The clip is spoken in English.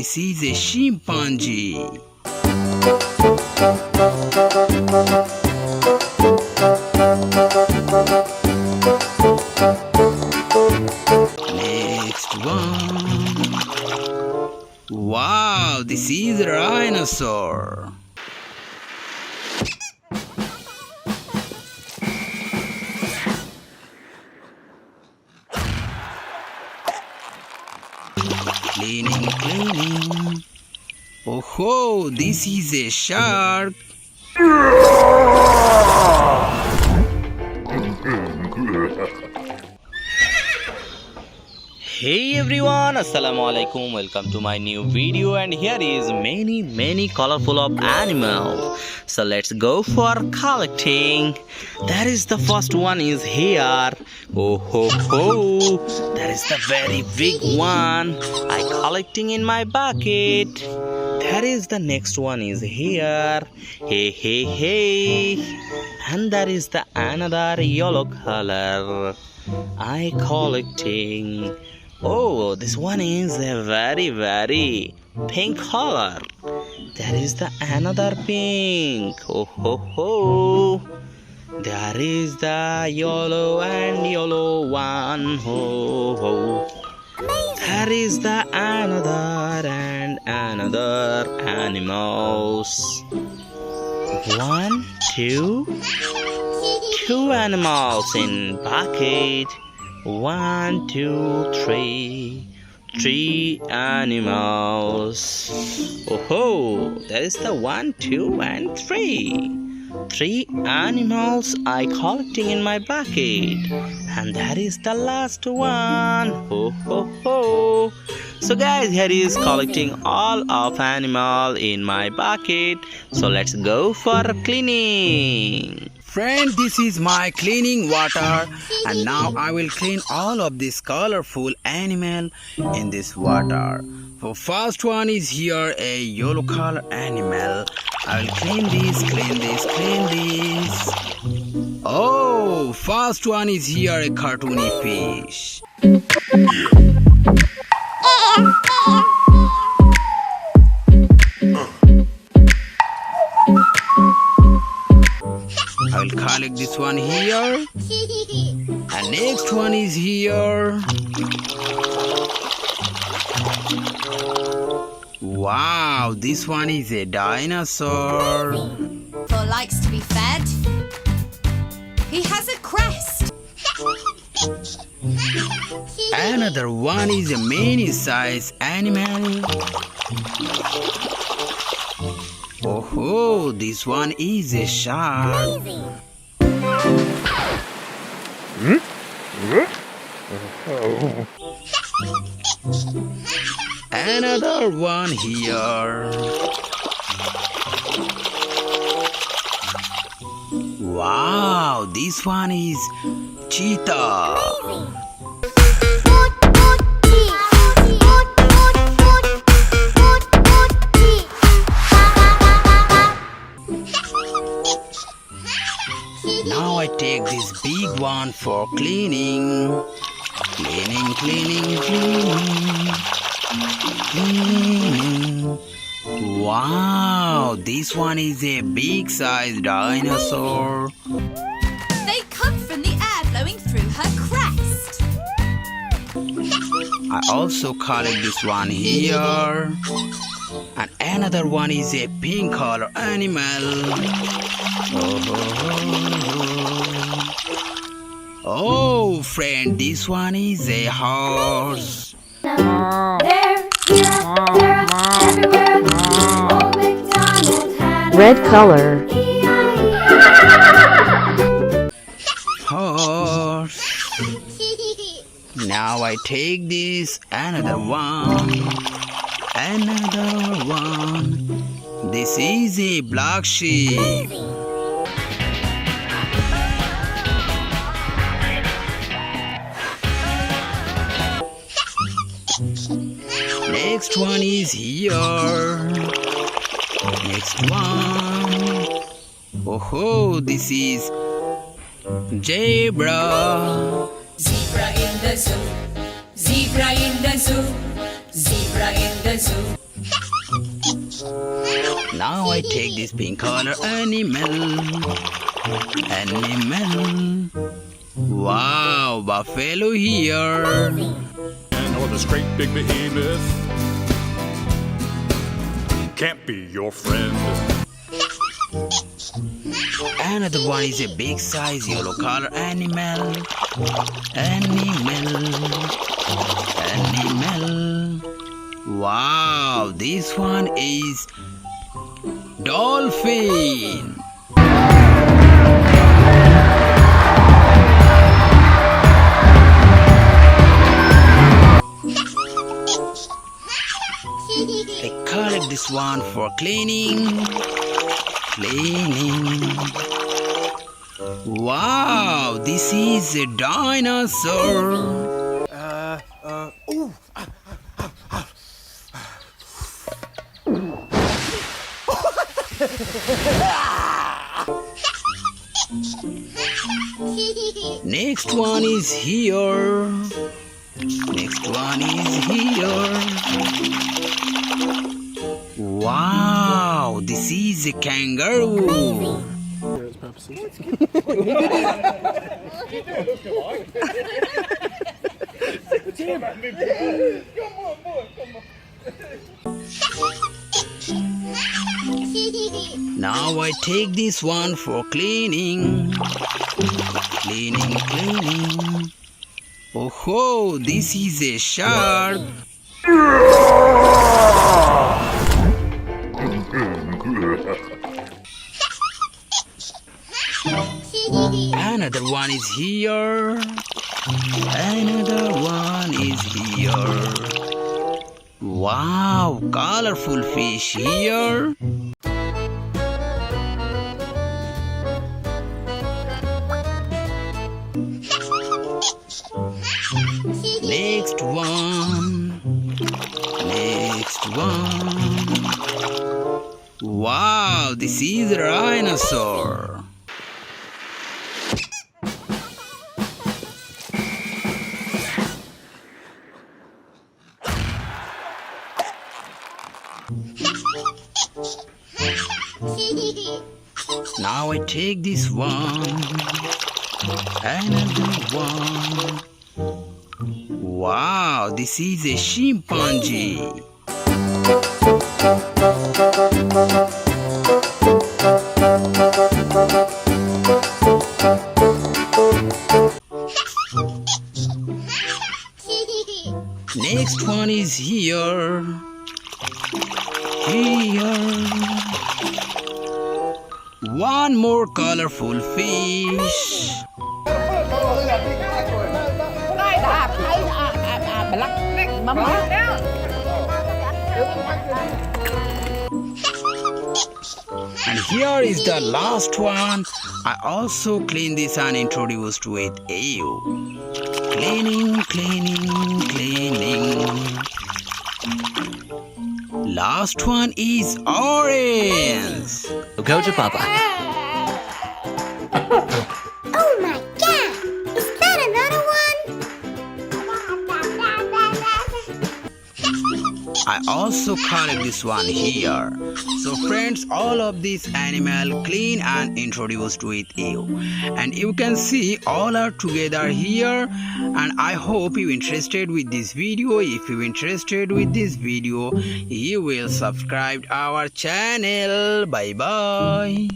this is a chimpanzee. Next one. Wow, this is a rhinoceros. Cleaning. Oh, this is a shark. Hey everyone, assalamu alaikum. Welcome to my new video, and here is many colorful of animals. So let's go for collecting. That is the first one is here. Oh ho ho, that is the very big one. I collecting in my bucket. That is the next one is here. Hey, and that is the another yellow color. I collecting. Oh, this one is a very pink color. That is the another pink. Oh ho ho. There is the yellow and yellow one. Ho ho. There is the another and another animals. One, two animals in bucket. 1, 2, 3. 3 animals. Oh ho! That is the 1, 2, and 3. 3 animals I collecting in my bucket, and that is the last one. Ho ho ho! So guys, here is collecting all of animal in my bucket. So let's go for cleaning. Friend, this is my cleaning water, and now I will clean all of this colorful animal in this water. For first one is here a yellow color animal. I will clean this. Oh, first one is here a cartoony fish. I will collect this one here. And next one is here. Wow, this one is a dinosaur. For likes to be fed. He has a crest. Another one is a mini-sized animal. Oh, this one is a shark. Another one here. Wow, this one is cheetah. Now I take this big one for cleaning. Wow, this one is a big size dinosaur. They come from the air blowing through her crest. I also collect this one here. And another one is a pink color animal. Oh, friend, this one is a horse. Red color. Horse. Now I take this, another one. This is a black sheep. Next one is here. Next one. Oh, this is zebra. Zebra in the zoo, zebra in the zoo, zebra in the zoo. Now I take this pink color animal. Wow, buffalo here. Or this great big behemoth can't be your friend. Another one is a big size yellow color animal. Wow, this one is dolphin. I collect this one for cleaning. Wow, this is a dinosaur. Next one is here. Wow, this is a kangaroo. Now I take this one for cleaning. Oh, this is a shark. Another one is here. Wow, colorful fish here. Next one. Wow, this is a rhinoceros. Now I take this one. Another one. Wow, this is a chimpanzee. Next one is here. One more colorful fish. And here is the last one. I also clean this and introduced with you. Cleaning. Last one is orange. Go to Papa. Oh my god! Is that another one? I also collect this one here. So friends, all of these animal clean and introduced with you. And you can see all are together here. And I hope you interested with this video. If you interested with this video, you will subscribe our channel. Bye bye.